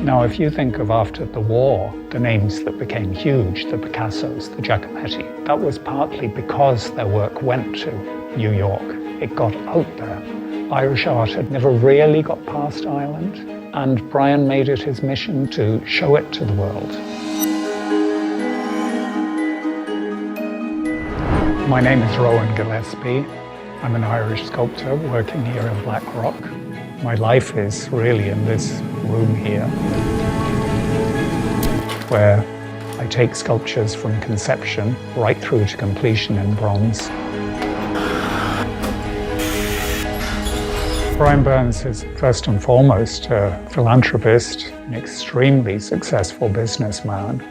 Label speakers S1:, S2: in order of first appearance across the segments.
S1: Now, if you think of after the war, the names that became huge, the Picassos, the Giacometti, that was partly because their work went to New York. It got out there. Irish art had never really got past Ireland, and Brian made it his mission to show it to the world. My name is Rowan Gillespie. I'm an Irish sculptor working here in Blackrock. My life is really in this room here, where I take sculptures from conception right through to completion in bronze. Brian Burns is first and foremost a philanthropist, an extremely successful businessman.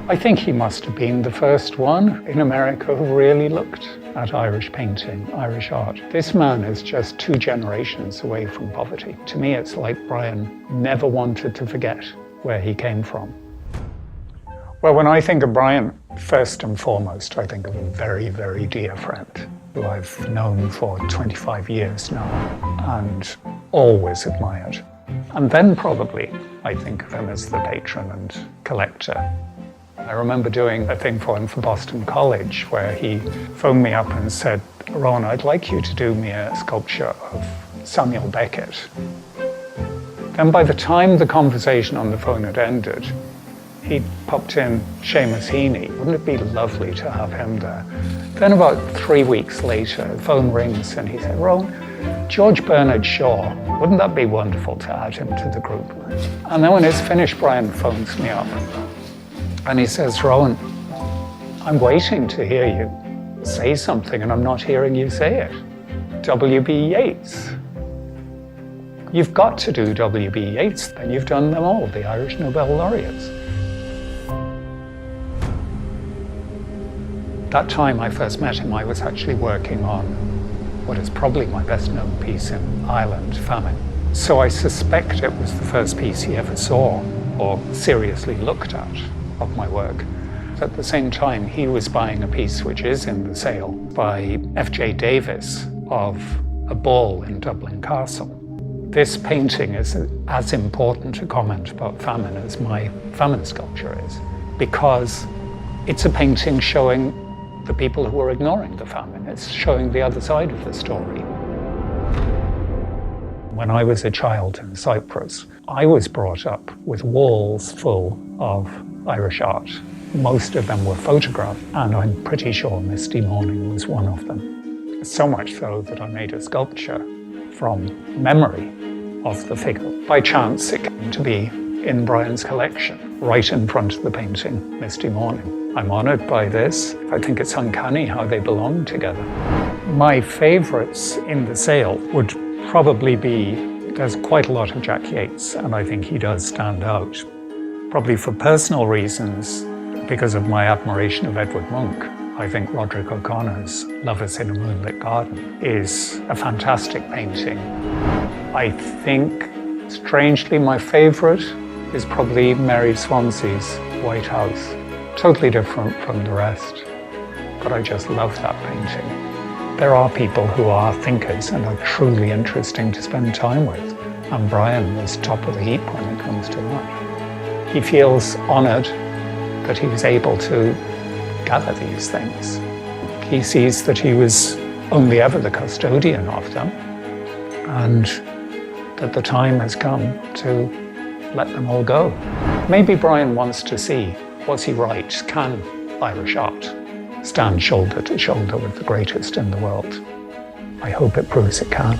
S1: I think he must have been the first one in America who really looked at Irish painting, Irish art. This man is just 2 generations away from poverty. To me, it's like Brian never wanted to forget where he came from. Well, when I think of Brian, first and foremost, I think of a very, very dear friend who I've known for 25 years now and always admired. And then probably I think of him as the patron and collector. I remember doing a thing for him for Boston College where he phoned me up and said, "Rowan, I'd like you to do me a sculpture of Samuel Beckett." Then by the time the conversation on the phone had ended, he popped in Seamus Heaney. Wouldn't it be lovely to have him there? Then about 3 weeks later, the phone rings and he said, "Rowan, George Bernard Shaw, wouldn't that be wonderful to add him to the group?" And then when it's finished, Brian phones me up. And he says, "Rowan, I'm waiting to hear you say something and I'm not hearing you say it. W.B. Yeats. You've got to do W.B. Yeats, then you've done them all, the Irish Nobel laureates." That time I first met him, I was actually working on what is probably my best known piece in Ireland, Famine. So I suspect it was the first piece he ever saw or seriously looked at of my work. At the same time, he was buying a piece which is in the sale by F.J. Davis of a ball in Dublin Castle. This painting is as important a comment about famine as my famine sculpture is, because it's a painting showing the people who are ignoring the famine. It's showing the other side of the story. When I was a child in Cyprus, I was brought up with walls full of Irish art. Most of them were photographed, and I'm pretty sure Misty Morning was one of them. So much so that I made a sculpture from memory of the figure. By chance, it came to be in Brian's collection, right in front of the painting, Misty Morning. I'm honored by this. I think it's uncanny how they belong together. My favorites in the sale would probably be, there's quite a lot of Jack Yeats, and I think he does stand out. Probably for personal reasons, because of my admiration of Edward Munch, I think Roderick O'Connor's Lovers in a Moonlit Garden is a fantastic painting. I think, strangely, my favorite is probably Mary Swansea's White House. Totally different from the rest, but I just love that painting. There are people who are thinkers and are truly interesting to spend time with, and Brian is top of the heap when it comes to that. He feels honored that he was able to gather these things. He sees that he was only ever the custodian of them, and that the time has come to let them all go. Maybe Brian wants to see, was he right? Can Irish art stand shoulder to shoulder with the greatest in the world? I hope it proves it can.